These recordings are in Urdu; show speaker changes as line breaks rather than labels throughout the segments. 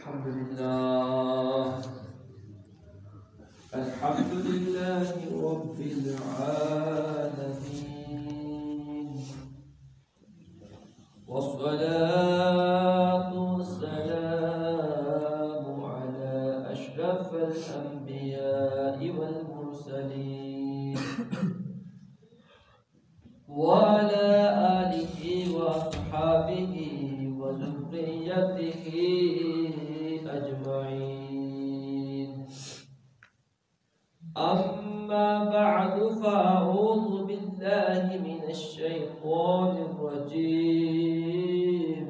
الحمد لله رب العالمين، والصلاة والسلام على أشرف الأنبياء والمرسلين وعلى آله وأصحابه وذريته أجمعين. أما بعد، فأعوذ بالله من الشيطان الرجيم.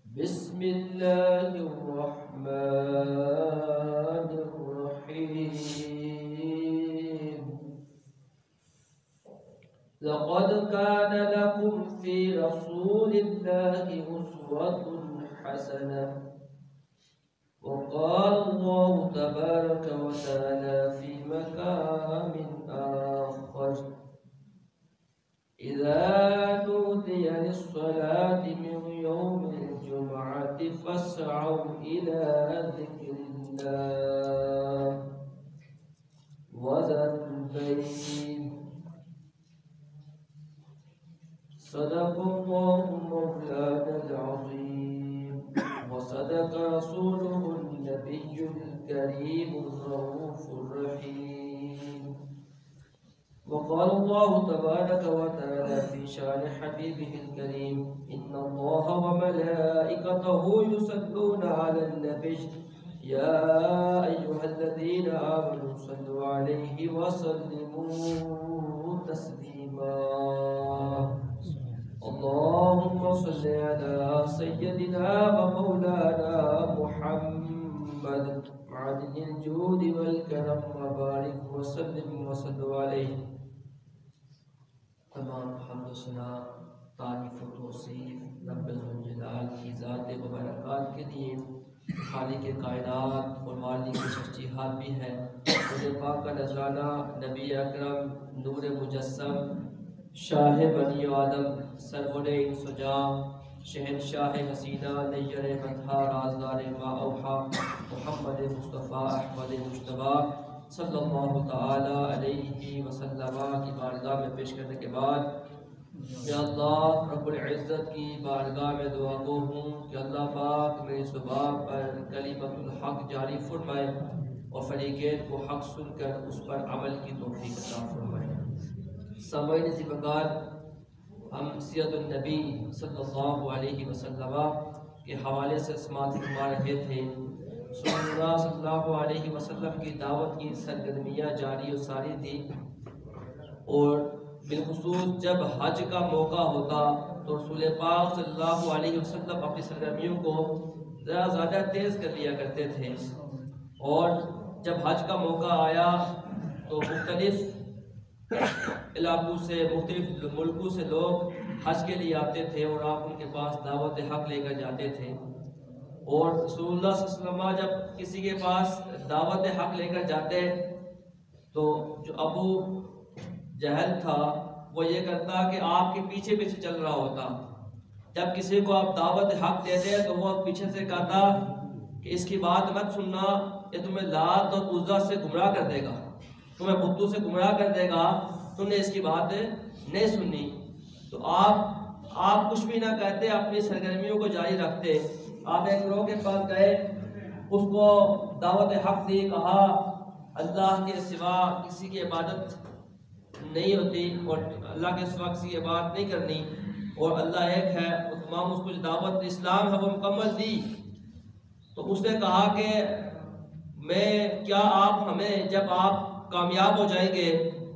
بسم الله الرحمن الرحيم. لقد كان لكم في رسول الله أسوة حسنة. وقال الله تبارك وتعالى في مقام آخر: إذا نودي للصلاة من يوم الجمعة فاسعوا إلى ذكر الله وذروا البيع. صدق الله مولانا العظيم، وصدق رسوله النبي الكريم الرؤوف الرحيم. وقال الله تبارك وتعالى في شان حبيبه الكريم: إن الله وملائكته يصلون على النبي يا أيها الذين آمنوا صلوا عليه وسلموا تسليما. اللهم صل على سيدنا ومولانا محمد معدن الجود والكرم، وبارك وسلم وصلوا عليه. تمام حمد و ثنا تعریف و توصیف رب ذوالجلال کی ذات مبارکات کے لیے، خالق کائنات اور مالک تجہیات بھی ہے. خود پاک کا نذرانہ نبی اکرم نور مجسم شاہ بنی آدم سرور انسجا شہنشاہ حسینہ نیر مدحہ رازدار ما اوحا محمد مصطفیٰ احمد مجتبیٰ صلی اللہ تعالی علیہ وسلم کی بارگاہ میں پیش کرنے کے بعد میں اللہ رب العزت کی بارگاہ میں دعا گو ہوں کہ اللہ پاک میری زبان پر کلمۃ الحق جاری فرمائے اور فریقین کو حق سن کر اس پر عمل کی توفیق عطا فرمائے. سامعین اسی پرکار ہم سیرت النبی صلی اللہ علیہ وسلم کے حوالے سے سماعت فرما رہے تھے. رسول اللہ صلی اللہ علیہ وسلم کی دعوت کی سرگرمیاں جاری و ساری تھی، اور بالخصوص جب حج کا موقع ہوتا تو رسول پاک صلی اللہ علیہ وسلم اپنی سرگرمیوں کو ذرا زیادہ تیز کر لیا کرتے تھے. اور جب حج کا موقع آیا تو مختلف علاقوں سے، مختلف ملکوں سے لوگ حج کے لیے آتے تھے اور آپ ان کے پاس دعوت حق لے کر جاتے تھے. اور رسول اللہ صلی اللہ علیہ وسلم جب کسی کے پاس دعوت حق لے کر جاتے تو جو ابو جہل تھا وہ یہ کرتا کہ آپ کے پیچھے پیچھے چل رہا ہوتا. جب کسی کو آپ دعوت حق دیتے تو وہ پیچھے سے کہتا کہ اس کی بات مت سننا، یہ تمہیں لات اور عزا سے گمراہ کر دے گا، تمہیں بتوں سے گمراہ کر دے گا، تم نے اس کی بات نہیں سننی. تو آپ کچھ بھی نہ کہتے، اپنی سرگرمیوں کو جاری رکھتے. آپ ایک گروہ کے پاس گئے، اس کو دعوت حق دی، کہا اللہ کے سوا کسی کی عبادت نہیں ہوتی اور اللہ کے سوا کسی کی عبادت نہیں کرنی، اور اللہ ایک ہے. وہ تمام اس کو جو دعوت اسلام ہے وہ مکمل دی. تو اس نے کہا کہ آپ ہمیں جب آپ کامیاب ہو جائیں گے،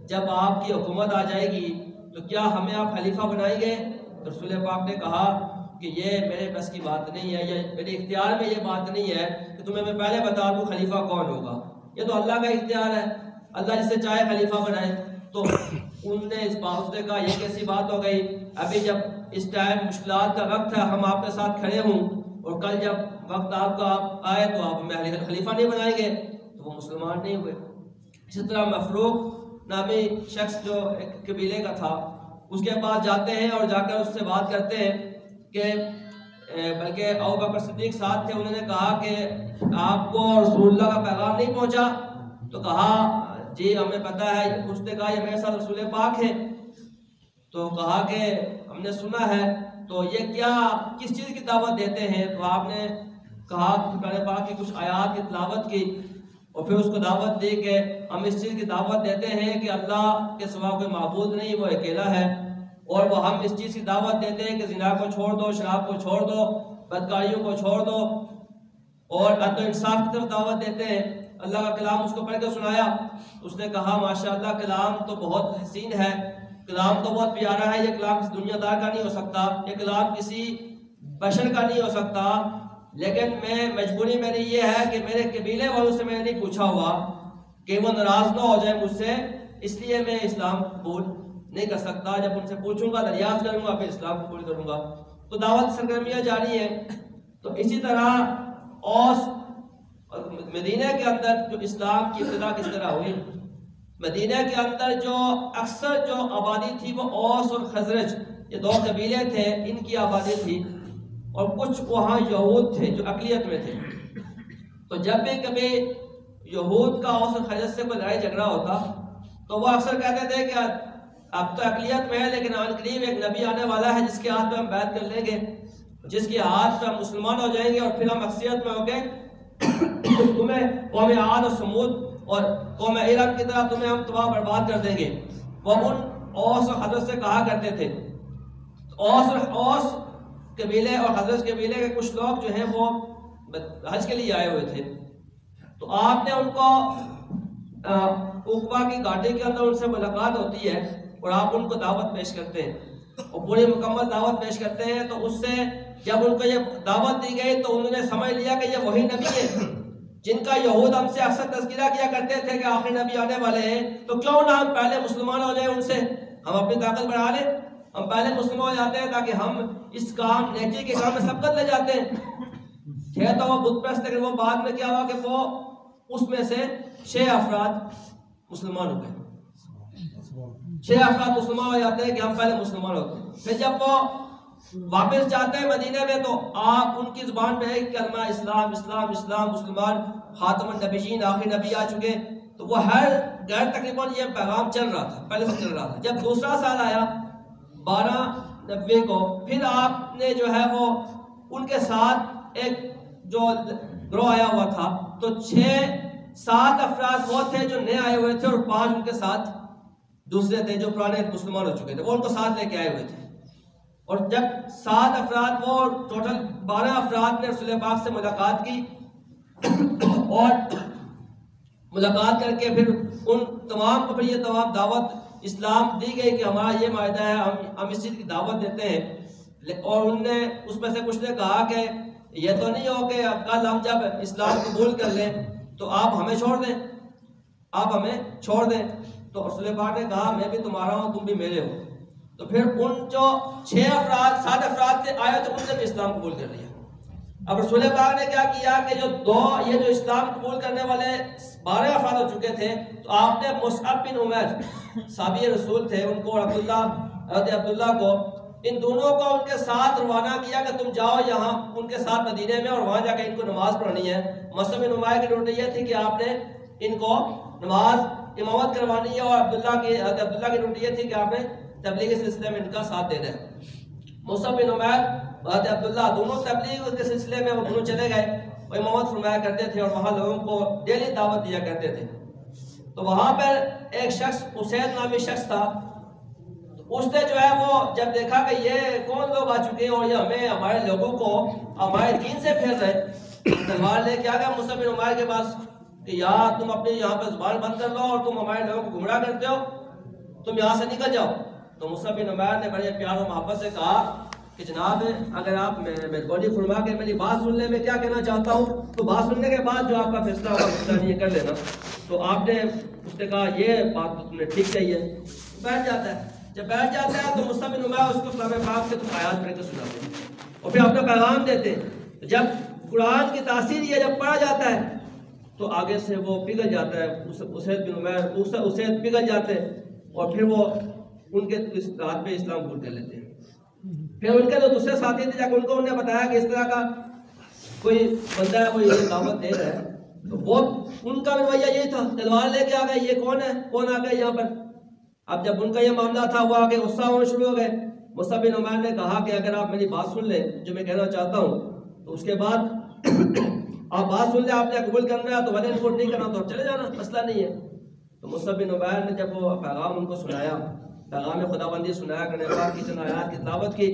جب آپ کی حکومت آ جائے گی تو کیا ہمیں آپ خلیفہ بنائیں گے؟ تو رسول پاک نے کہا کہ یہ میرے بس کی بات نہیں ہے، یہ میرے اختیار میں یہ بات نہیں ہے کہ تمہیں میں پہلے بتا دوں خلیفہ کون ہوگا. یہ تو اللہ کا اختیار ہے، اللہ جسے چاہے خلیفہ بنائے. تو ان نے اس بات نے کہا یہ کیسی بات ہو گئی، ابھی جب اس ٹائم مشکلات کا وقت ہے ہم آپ کے ساتھ کھڑے ہوں، اور کل جب وقت آپ کا آئے تو آپ ہمیں خلیفہ نہیں بنائیں گے. تو وہ مسلمان نہیں ہوئے. اسی طرح مفروق نامی شخص جو ایک قبیلے کا تھا، اس کے پاس جاتے ہیں اور جا کر اس سے بات کرتے ہیں کہ بلکہ ابو بکر صدیق ساتھ تھے، انہوں نے کہا کہ آپ کو رسول اللہ کا پیغام نہیں پہنچا؟ تو کہا جی ہمیں پتہ ہے۔ اس نے کہا یہ میرے ساتھ رسول پاک ہے، تو کہا کہ ہم نے سنا ہے، تو یہ کیا کس چیز کی دعوت دیتے ہیں؟ تو آپ نے کہا قرآن پاک کی کچھ آیات کی تلاوت کی، اور پھر اس کو دعوت دی کہ ہم اس چیز کی دعوت دیتے ہیں کہ اللہ کے سوا کوئی معبود نہیں، وہ اکیلا ہے، اور وہ ہم اس چیز کی دعوت دیتے ہیں کہ زنا کو چھوڑ دو، شراب کو چھوڑ دو، بدکاریوں کو چھوڑ دو، اور عدل و انصاف کی طرف دعوت دیتے ہیں۔ اللہ کا کلام اس کو پڑھ کے سنایا، اس نے کہا ماشاءاللہ کلام تو بہت حسین ہے، کلام تو بہت پیارا ہے، یہ کلام کسی دنیا دار کا نہیں ہو سکتا، یہ کلام کسی بشر کا نہیں ہو سکتا، لیکن میں مجبوری میری یہ ہے کہ میرے قبیلے والوں سے میں نے نہیں پوچھا ہوا کہ وہ ناراض نہ ہو جائے مجھ سے، اس لیے میں اسلام قبول نہیں کر سکتا، جب ان سے پوچھوں گا دریافت کروں گا پھر اسلام قبول کروں گا۔ تو دعوت سرگرمیاں جاری ہیں۔ تو اسی طرح اوس مدینہ کے اندر جو اسلام کی ابتدا کس طرح ہوئی، مدینہ کے اندر جو اکثر جو آبادی تھی وہ اوس اور خزرج، یہ دو قبیلے تھے، ان کی آبادی تھی، اور کچھ وہاں یہود تھے جو اقلیت میں تھے۔ تو جب بھی کبھی یہود کا اوس اور خزرج سے کوئی لڑائی جھگڑا ہوتا تو وہ اکثر کہتے تھے کہ اب تو اقلیت میں ہے لیکن آن قریب ایک نبی آنے والا ہے جس کے ہاتھ میں ہم بیعت کر لیں گے، جس کے ہاتھ میں ہم مسلمان ہو جائیں گے، اور پھر ہم اکثریت میں ہو کے تمہیں قوم عاد اور سمود اور قوم ارم کی طرح تمہیں ہم تباہ برباد کر دیں گے۔ وہ ان اوس اور خزرج سے کہا کرتے تھے۔ اوس قبیلے اور خزرج قبیلے کے کچھ لوگ جو ہیں وہ حج کے لیے آئے ہوئے تھے، تو آپ نے ان کو عقبہ کی گھاٹی کے اندر ان سے ملاقات ہوتی ہے، اور آپ ان کو دعوت پیش کرتے ہیں، اور پوری مکمل دعوت پیش کرتے ہیں۔ تو اس سے جب ان کو یہ دعوت دی گئی تو انہوں نے سمجھ لیا کہ یہ وہی نبی ہے جن کا یہود ہم سے اکثر تذکرہ کیا کرتے تھے کہ آخری نبی آنے والے ہیں، تو کیوں نہ ہم پہلے مسلمان ہو جائیں، ان سے ہم اپنی طاقت بڑھا لیں، ہم پہلے مسلمان ہو جاتے ہیں تاکہ ہم اس کام نیکی کے کام میں سبقت لے جاتے ہیں۔ تھے تو وہ بت پرست، لیکن وہ بعد میں کیا ہوا کہ وہ اس میں سے 6 افراد مسلمان ہو گئے، 6 افراد مسلمان ہو جاتے ہیں کہ ہم پہلے مسلمان ہوتے ہیں۔ پھر جب وہ واپس جاتے ہیں مدینہ میں تو آپ ان کی زبان پہ ایک کلمہ اسلام اسلام اسلام، مسلمان، خاتم النبیین، آخری نبی آ چکے، تو وہ ہر گھر تقریباً یہ پیغام چل رہا تھا، پہلے سے چل رہا تھا۔ جب دوسرا سال آیا 1290 کو، پھر آپ نے جو ہے وہ ان کے ساتھ ایک جو گروہ آیا ہوا تھا، تو 6-7 افراد وہ تھے جو نئے آئے ہوئے تھے، اور 5 ان کے ساتھ دوسرے تھے جو پرانے مسلمان ہو چکے تھے، وہ ان کو ساتھ لے کے آئے ہوئے تھے۔ اور جب 7 افراد وہ ٹوٹل 12 افراد نے رسول پاک سے ملاقات کی، اور ملاقات کر کے پھر ان تمام کو پھر یہ تمام دعوت اسلام دی گئی کہ ہمارا یہ معاہدہ ہے، ہم اس چیز کی دعوت دیتے ہیں۔ اور ان نے اس میں سے کچھ نے کہا کہ یہ تو نہیں ہو کہ اب کل ہم جب اسلام قبول کر لیں تو آپ ہمیں چھوڑ دیں، آپ ہمیں چھوڑ دیں۔ تو رسول پاک نے کہا میں بھی تمہارا ہوں، تم بھی میرے ہو۔ تو پھر ان جو 7 افراد تھے آئے تو ان نے بھی اسلام قبول کر لیا۔ اب رسول پاک نے کیا کیا کہ جو اسلام قبول کرنے والے 12 افراد ہو چکے تھے، تو آپ نے مصعب بن عمیر صحابی رسول تھے، ان کو عبداللہ کو، ان دونوں کو ان کے ساتھ روانہ کیا کہ تم جاؤ یہاں ان کے ساتھ مدینے میں، اور وہاں جا کے ان کو نماز پڑھنی ہے۔ مصعب بن عمیر کی ڈیوٹی یہ تھی کہ آپ نے ان کو نماز امامت کروانی ہے، اور عبداللہ کی ڈیوٹی یہ تھی کہ آپ نے تبلیغ سلسلے میں ان کا ساتھ دینا ہے۔ مصعب بن عمیر اور عبداللہ دونوں تبلیغ کے سلسلے میں وہ دونوں چلے گئے، وہ امامت فرمایا کرتے تھے، اور وہاں لوگوں کو ڈیلی دعوت دیا کرتے تھے۔ تو وہاں پر ایک شخص اسید نامی شخص تھا، اس نے جو ہے وہ جب دیکھا کہ یہ کون لوگ آ چکے ہیں اور یہ ہمارے لوگوں کو ہمارے دین سے پھیر رہے، تلوار لے کے آ گیا مصعب بن عمیر کے پاس کہ یار تم اپنی یہاں پہ زبان بند کر لو، اور تم ہمارے لوگوں کو گمراہ کرتے ہو، تم یہاں سے نکل جاؤ۔ تو مصعب بن عمیر نے بڑے پیار و محبت سے کہا کہ جناب اگر آپ مہربانی فرما کے میری بات سن لیں، میں کیا کہنا چاہتا ہوں، تو بات سننے کے بعد جو آپ کا فیصلہ ہوگا یہ کر لینا۔ تو آپ نے اس نے کہا یہ بات تم نے ٹھیک کہی ہے، بیٹھ جاتا ہے۔ جب بیٹھ جاتا ہے تو مصعب بن عمیر اس کو کلام پاک سے کچھ آیات پڑھ کے سناتے ہیں اور پھر اپنا پیغام دیتے ہیں۔ جب قرآن کی تاثیر یہ جب پڑھا جاتا ہے تو آگے سے وہ پگھل جاتا ہے، اسید بن عمیر اسید پگھل جاتے ہیں، اور پھر وہ ان کے رات پہ اسلام قبول کر لیتے ہیں۔
پھر ان کے جو دوسرے ساتھی تھے جا کے ان کو انہوں نے بتایا کہ اس طرح کا کوئی بندہ ہے وہ یہ دعوت دے رہا ہے، تو وہ ان کا رویہ یہی تھا، تلوار لے کے آ گئے، یہ کون ہے، کون آ گیا یہاں پر۔ اب جب ان کا یہ معاملہ تھا وہ آگے غصہ ہونا شروع ہو گئے۔ مصعب بن عمیر نے کہا کہ اگر آپ میری بات سن لیں جو میں کہنا چاہتا ہوں تو اس کے بعد آپ بات سن لیں، آپ نے قبول کرنا ہے تو وجہ رپورٹ نہیں کرنا تو چلے جانا، مسئلہ نہیں ہے۔ تو مصعب بن عمیر نے جب وہ پیغام ان کو سنایا، پیغام خداوندی سنایا، کرنے پاک کی چند آیات کی تلاوت کی،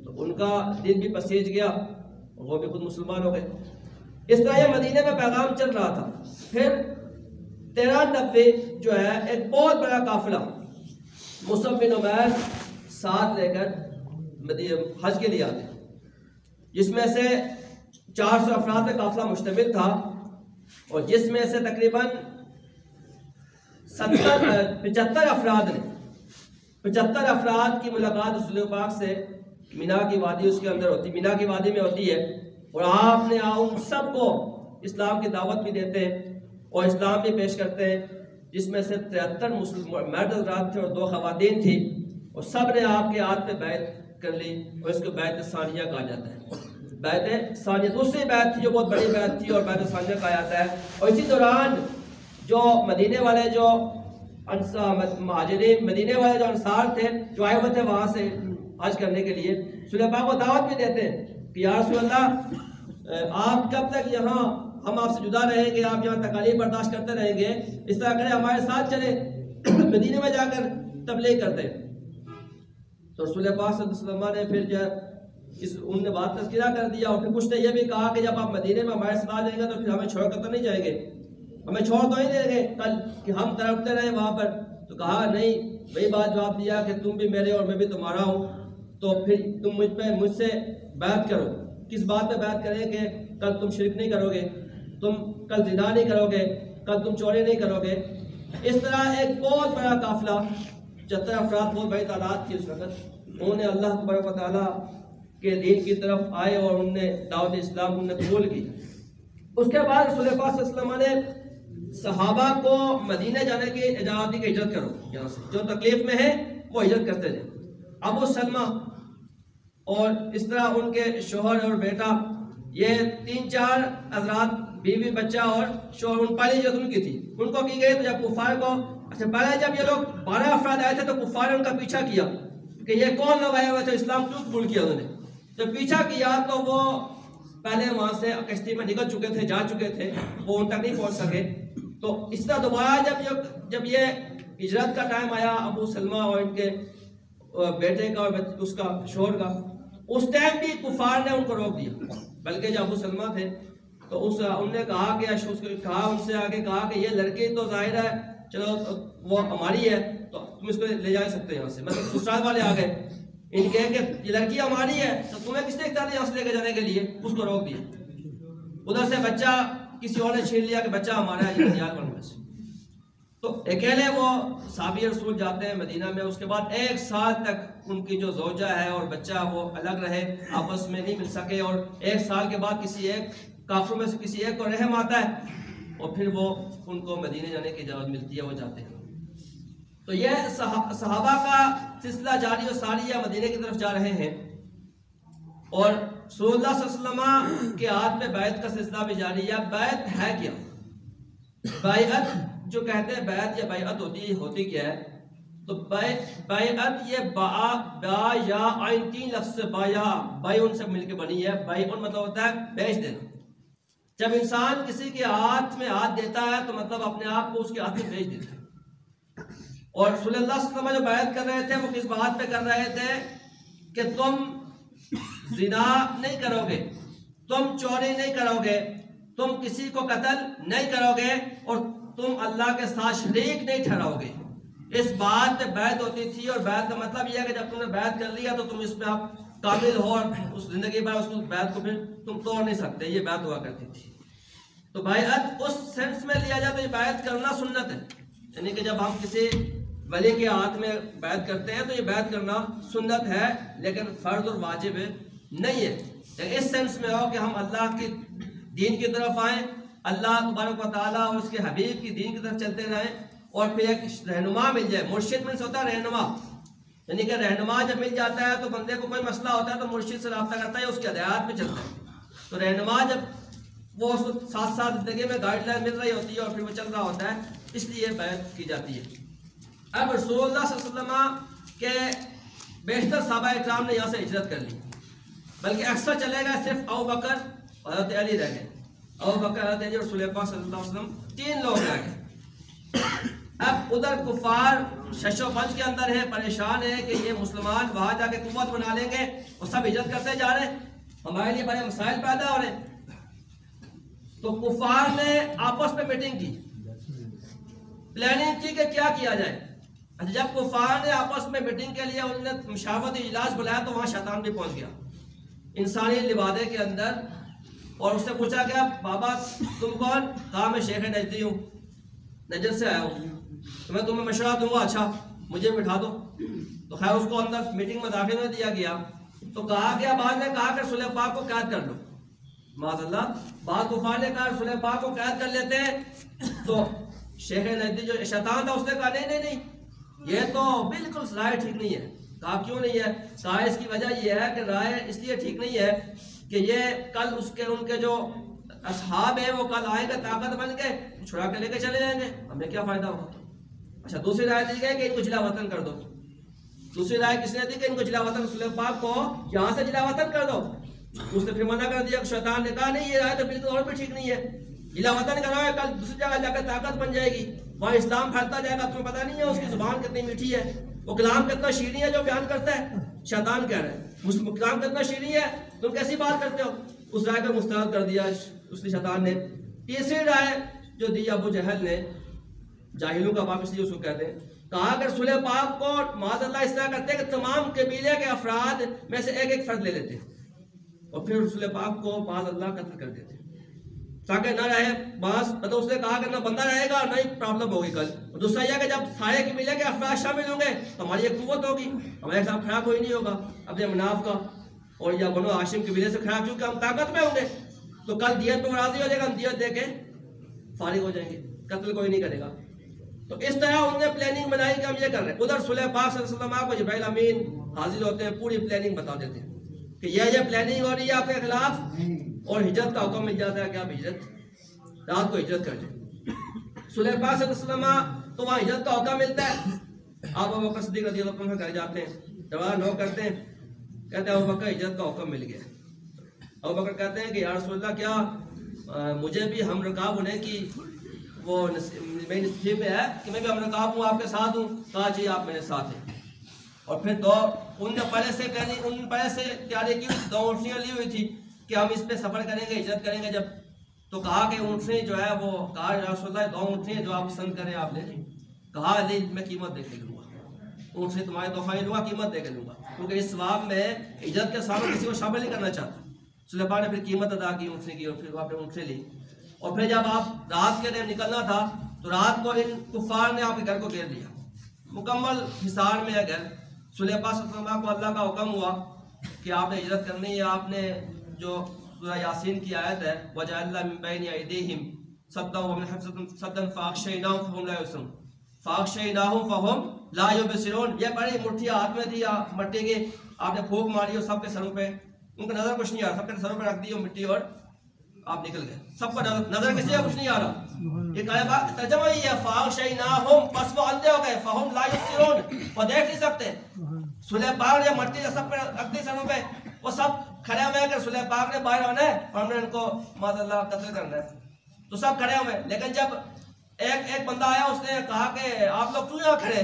تو ان کا دل بھی پسیج گیا، وہ بھی خود مسلمان ہو گئے۔ اس طرح یہ مدینے میں پیغام چل رہا تھا۔ پھر 93 جو ہے ایک بہت بڑا قافلہ مصعب بن عمیر ساتھ لے کر حج کے لیے آتے، جس میں سے 400 افراد پہ قافلہ مشتمل تھا، اور جس میں سے تقریباً 75 افراد کی ملاقات رسول پاک سے مینا کی وادی اس کے اندر ہوتی، مینا کی وادی میں ہوتی ہے، اور آپ نے ان سب کو اسلام کی دعوت بھی دیتے ہیں اور اسلام بھی پیش کرتے ہیں، جس میں سے 73 مرد حضرات تھے اور 2 خواتین تھی، اور سب نے آپ کے ہاتھ پہ بیعت کر لی، اور اس کو بیعت ثانیہ کہا جاتا ہے۔ بیعت ثانیہ دوسری بیعت تھی جو بہت بڑی بیعت تھی، اور بیعت ثانیہ کہا جاتا ہے۔ اور اسی دوران جو مدینے والے جو مہاجرین، مدینے والے جو انصار تھے جو آئے ہوئے تھے وہاں سے حج کرنے کے لیے، رسول پاک کو دعوت بھی دیتے ہیں کہ یا رسول اللہ آپ کب تک یہاں ہم آپ سے جدا رہیں گے، آپ یہاں تکالیف برداشت کرتے رہیں گے، اس طرح کریں ہمارے ساتھ چلیں، مدینے میں جا کر تبلیغ کرتے ہیں۔ تو رسول پاک صلی اللہ علیہ وسلم نے پھر جو ان نے بات تذکرہ کر دیا، اور پھر کچھ نے یہ بھی کہا کہ جب آپ مدینے میں ہمارے ساتھ جائیں گے تو پھر ہمیں چھوڑ کر تو نہیں جائیں گے، ہمیں چھوڑ تو نہیں دیں گے کل کہ ہم تڑپتے رہیں وہاں پر۔ تو کہا نہیں، وہی بات جواب دیا کہ تم بھی میرے اور میں بھی تمہارا ہوں، تو پھر تم مجھ سے بیعت کرو۔ کس بات پہ بیعت کریں کہ کل تم شرک نہیں کرو گے، تم کل زنا نہیں کرو گے، کل تم چوری نہیں کرو گے۔ اس طرح ایک بہت بڑا قافلہ 74 افراد، بہت بڑی تعداد تھی اس وقت، انہوں نے اللہ تبارک و تعالیٰ کے دین کی طرف آئے اور انہوں نے دعوت اسلام انہوں نے قبول کی۔ اس کے بعد رسول پاک صلی اللہ علیہ وسلم نے صحابہ کو مدینہ جانے کی اجازت دی کہ ہجرت کرو، یہاں سے جو تکلیف میں ہے وہ ہجرت کرتے تھے۔ ابو سلمہ اور اس طرح ان کے شوہر اور بیٹا، یہ 3-4 حضرات، بیوی بچہ اور شوہر، ان پہلی ہجرت ان کی تھی، ان کو کی گئی۔ تو جب کفار کو پہلے جب یہ لوگ 12 افراد آئے تھے تو کفار نے ان کا پیچھا کیا کہ یہ کون لوگ آئے ہوئے تھے، اسلام کیوں قبول کیا انہوں نے۔ جب پیچھا کیا تو وہ پہلے وہاں سے کشتی میں نکل چکے تھے، جا چکے تھے، وہ ان تک نہیں پہنچ سکے۔ تو اس طرح دوبارہ جب یہ ہجرت کا ٹائم آیا، ابو سلمہ اور ان کے بیٹے کا اور اس کا شوہر کا، اس ٹائم بھی کفار نے ان کو روک دیا، بلکہ جو ابو سلمہ تھے تو انہوں نے کہا کہ ان سے آگے کہا کہ یہ لڑکی تو ظاہر ہے چلو وہ ہماری ہے تو تم اس کو لے جا سکتے ہیں یہاں سے، مطلب سسرال والے آ گئے، ان کہے کہ یہ لڑکی ہماری ہے تو تمہیں کس نے اختیار دیا یہاں سے لے کے جانے کے لیے، اس کو روک دیا۔ ادھر سے بچہ کسی اور نے چھین لیا کہ بچہ ہمارا ہے، یہ تیار کرنے سے۔ تو اکیلے وہ صحابی رسول جاتے ہیں مدینہ میں، اس کے بعد 1 سال تک ان کی جو زوجہ ہے اور بچہ وہ الگ رہے، آپس میں نہیں مل سکے، اور 1 سال کے بعد کسی ایک کافروں میں سے کسی ایک کو رحم آتا ہے اور پھر وہ ان کو مدینہ جانے کی اجازت ملتی ہے، وہ جاتے ہیں۔ تو یہ صحابہ کا سلسلہ جاری و ساری ہے، مدینہ کی طرف جا رہے ہیں، اور رسول اللہ صلی اللہ علیہ وسلم کے ہاتھ میں بیعت کا سلسلہ بھی جاری ہے۔ بیعت ہے کیا؟ بیعت جو کہتے ہیں بیعت یا بیعت ہوتی کیا ہے؟ تو بیعت یہ با یا عین 3 لفظ سے بیعن سے مل کے بنی ہے۔ بیعن مطلب ہوتا ہے بیچ دینا۔ جب انسان کسی کے ہاتھ میں ہاتھ دیتا ہے تو مطلب اپنے آپ کو اس کے ہاتھ میں بیچ دیتا ہے۔ اور رسول اللہ صلی اللہ علیہ وسلم جو بیعت کر رہے تھے وہ کس بات پہ کر رہے تھے کہ تم زنا نہیں کرو گے، تم چوری نہیں کرو گے، تم کسی کو قتل نہیں کرو گے، اور تم اللہ کے ساتھ شریک نہیں ٹھہراؤ گے۔ اس بات پہ بیعت ہوتی تھی، اور بیعت کا مطلب یہ ہے کہ جب تم نے بیعت کر لیا تو تم اس میں آپ کامل ہو، اور اس زندگی بھر اس بیعت کو پھر تم توڑ نہیں سکتے۔ یہ بیعت ہوا کرتی تھی۔ تو بیعت اس سینس میں لیا جاتا ہے کہ بیعت کرنا سنت ہے، یعنی کہ جب ہم کسی ولی کے ہاتھ میں بیعت کرتے ہیں تو یہ بیعت کرنا سنت ہے، لیکن فرض اور واجب نہیں ہے۔ اس سینس میں ہو کہ ہم اللہ کی دین کی طرف آئیں، اللہ تبارک و تعالیٰ اور اس کے حبیب کی دین کی طرف چلتے رہیں، اور پھر ایک رہنما مل جائے۔ مرشد میں سے ہوتا ہے رہنما، یعنی کہ رہنما جب مل جاتا ہے تو بندے کو کوئی مسئلہ ہوتا ہے تو مرشد سے رابطہ کرتا ہے، اس کی ہدایات پہ چلتا ہے. تو رہنما جب وہ ساتھ ساتھ زندگی میں گائیڈ لائن مل رہی ہوتی ہے اور پھر وہ چل رہا ہوتا ہے، اس لیے بیعت کی جاتی ہے. اب رسول اللہ صلی اللہ علیہ وسلم کے بیشتر صحابہ اکرام نے یہاں سے ہجرت کر لی، بلکہ اکثر چلے گئے صرف ابو بکر اور حضرت علی رہ گئے. ابو بکر، حضرت علی اور رسول پاک صلی اللہ علیہ وسلم 3 لوگ رہ گئے. اب ادھر کفار شش و پنج کے اندر ہے، پریشان ہے کہ یہ مسلمان وہاں جا کے قوت بنا لیں گے، اور سب ہجرت کرتے جا رہے ہیں، ہمارے لیے بڑے مسائل پیدا ہو رہے ہیں. تو کفار نے آپس میں میٹنگ کی، پلاننگ کی کہ کیا کیا جائے. جب کفار نے آپس میں میٹنگ کے لیے انہوں نے مشاورتی اجلاس بلایا تو وہاں شیطان بھی پہنچ گیا انسانی لبادے کے اندر، اور اس سے پوچھا گیا بابا تم کون؟ کہا میں شیخ نجدی ہوں، نجد سے آیا ہوں، تو میں تمہیں مشورہ دوں گا، اچھا مجھے بٹھا دو. تو خیر اس کو اندر میٹنگ میں داخل نہیں دیا گیا. تو کہا گیا، بعد نے کہا کہ رسول پاک کو قید کر لو. معاذ اللہ، بعض کفار نے کہا رسول پاک کو قید کر لیتے ہیں. تو شیخ نجدی جو شیطان تھا اس نے کہا نہیں یہ تو بالکل رائے ٹھیک نہیں ہے. کہا کیوں نہیں ہے؟ کہا اس کی وجہ یہ ہے کہ رائے اس لیے ٹھیک نہیں ہے کہ یہ کل ان کے جو اصحاب ہیں وہ کل آئیں گے طاقت بن کے چھڑا کے لے کے چلے جائیں گے، ہمیں کیا فائدہ ہوگا. اچھا دوسری رائے دی گئی کہ ان کو جلا وطن کر دو. دوسری رائے کس نے دی کہ ان کو جلا وطن، رسول پاک کو یہاں سے جلا وطن کر دو. اس نے پھر منع کر دیا. شیطان نے کہا نہیں یہ رائے تو بالکل اور بھی ٹھیک نہیں ہے، جلا وطن کراؤ، کل دوسری جگہ جا کے طاقت بن جائے گی، وہاں اسلام پھیلتا جائے گا. تمہیں پتہ نہیں ہے اس کی زبان کتنی میٹھی ہے، وہ کلام کتنا شیریں ہے جو بیان کرتا ہے. شیطان کہہ رہا ہے کلام کتنا شیریں ہے، تم کیسی بات کرتے ہو. اس رائے کو مسترد کر دیا اس نے شیطان نے. تیسری رائے جو دی ابو جہل نے، جاہلوں کا باپ اس لیے اس کو کہتے ہیں، کہا کہ رسول پاک کو معاذ اللہ اس طرح کرتے کہ تمام قبیلے کے افراد میں سے ایک فرد لے لیتے اور پھر رسول پاک کو معاذ اللہ قتل کر دیتے تاکہ نہ رہے باس. تو اس نے کہا کہ نہ بندہ رہے گا نہ ہی پرابلم ہوگی کل. اور دوسرا یہ کہ جب سارے قبیلے کے افراد شامل ہوں گے تو ہماری ایک قوت ہوگی، ہمارے ساتھ کھڑا کوئی نہیں ہوگا اپنے مناف کا اور یا بنو ہاشم قبیلے سے کھڑا، کیونکہ ہم طاقت میں ہوں گے تو کل دیت پہ راضی ہو جائے گا، ہم دیت دے کے فارغ ہو جائیں گے، قتل کوئی نہیں کرے گا. تو اس طرح انہوں نے پلاننگ بنائی کہ ہم یہ کر رہے ہیں. ادھر رسول پاک صلی اللہ علیہ وسلم کو جبرائیل امین حاضر ہوتے ہیں، پوری پلاننگ بتا دیتے ہیں کہ یہ پلاننگ ہو رہی ہے آپ کے خلاف، اور ہجرت کا حکم مل جاتا ہے کہ آپ ہجرت رات کو ہجرت کر جائیں. رسول پاک صلی اللہ علیہ وسلم تو وہاں ہجرت کا حکم ملتا ہے. آپ ابو بکر صدیق رضی اللہ عنہ کے گھر جاتے ہیں، جواب نو کرتے ہیں، کہتے ہیں ابو بکر ہجرت کا حکم مل گیا. ابو بکر کہتے ہیں کہ یا رسول اللہ کیا مجھے بھی ہم رکاب ہونے کی وہ میری نصیب میں ہے کہ میں بھی ہم رکاب ہوں، آپ کے ساتھ ہوں. کہا جی آپ میرے ساتھ ہیں. اور پھر ان نے پہلے سے تیاری کی، 2 اونٹنیاں لی ہوئی تھی کہ ہم اس پہ سفر کریں گے، ہجرت کریں گے. جب تو کہا کہ اونٹنی جو ہے وہ کہا یا رسول اللہ 2 اونٹنی جو آپ پسند کریں آپ لے لیں. کہا لے میں قیمت دے کے لوں گا، اونٹنی تمہارے تحفہ لوں گا، قیمت دے کے لوں گا، کیونکہ اس ثواب میں ہجرت کے سامنے کسی کو شامل نہیں کرنا چاہتا. سلیمان نے پھر قیمت ادا کی اونٹنی کی اور پھر وہاں پہ اونٹنی لی. اور پھر جب آپ رات کے ٹائم نکلنا تھا تو رات کو ان کفار نے آپ کے گھر کو گھیر لیا، مکمل حصار میں ہے گھر. رسول پاک صلی اللہ علیہ وسلم کو اللہ کا حکم ہوا کہ آپ نے ہجرت کرنی ہے. آپ نے جو سورہ یاسین کی آیت ہے وَجَعَلْنَا مِن بَيْنِ أَيْدِيهِمْ سَدًّا وَمِنْ خَلْفِهِمْ سَدًّا فَأَغْشَيْنَاهُمْ فَهُمْ لَا يُبْصِرُونَ فَأَغْشَيْنَاهُمْ فَهُمْ لَا يُبْصِرُونَ. یہ بڑی مٹھی ہاتھ میں تھی مٹی کی، آپ نے پھونک ماری اور سب کے سروں پہ، ان کو نظر کچھ نہیں آ رہا، سب کے سروں پہ رکھ دی اور مٹی اور آپ نکل گئے. سب کو نظر کسی کا کچھ نہیں آ رہا. یہ ترجمہ ہی ہے فَأَغْشَيْنَاهُمْ، بس وہ اندھے ہو گئے، فَهُمْ لَا يُبْصِرُونَ، وہ دیکھ نہیں سکتے. رسول پاک نے مٹی سب پہ رکھ دی سروں پہ، وہ سب کھڑے ہوئے کہ رسول پاک نے باہر آنا ہے اور ہم نے ان کو معاذ اللہ قتل کرنا ہے. تو سب کھڑے ہوئے. لیکن جب ایک بندہ آیا اس نے کہا کہ آپ لوگ کیوں یہاں کھڑے؟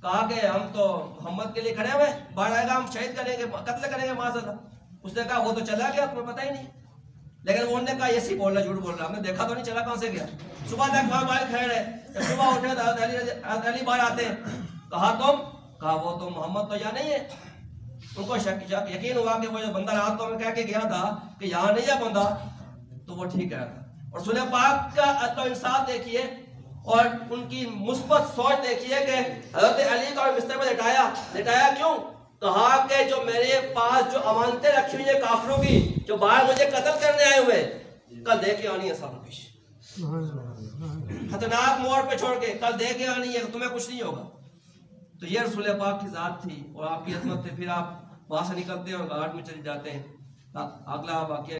کہا کہ ہم تو محمد کے لیے کھڑے ہوئے، باہر آئے گا ہم شہید کریں گے، قتل کریں گے معاذ اللہ. اس نے کہا وہ تو چلا گیا، تمہیں پتہ ہی نہیں. لیکن انہوں نے کہا یہ سی بول رہا جھوٹ بول رہا، ہم نے دیکھا تو نہیں، چلا کہاں سے گیا. صبح تک وہاں باہر کھڑے رہے. جب صبح اٹھے تو حضرت علی باہر آتے ہیں. کہا وہ تو محمد تو یہاں نہیں ہے. ان کو یقین ہوا کہ وہ جو بندہ رات کو ہمیں کہہ کے گیا تھا کہ یہاں نہیں ہے بندہ، تو وہ ٹھیک ہے. اور رسول پاک کا عدل و انصاف دیکھیے اور ان کی مثبت سوچ دیکھیے کہ حضرت علی کو بستر میں لٹایا کیوں؟ کہا کہ جو میرے پاس جو امانتیں رکھی ہوئی ہیں کافروں کی، جو باہر مجھے قتل کرنے آئے ہوئے، کل دے کے آنی ہے سب کچھ، خطرناک موڑ پہ چھوڑ کے کل دے کے آنی ہے، تمہیں کچھ نہیں ہوگا. تو یہ رسول پاک کی ذات تھی اور آپ کی عظمت تھی. پھر آپ وہاں سے نکلتے ہیں اور گھاٹ میں چلے جاتے ہیں. اگلا واقعہ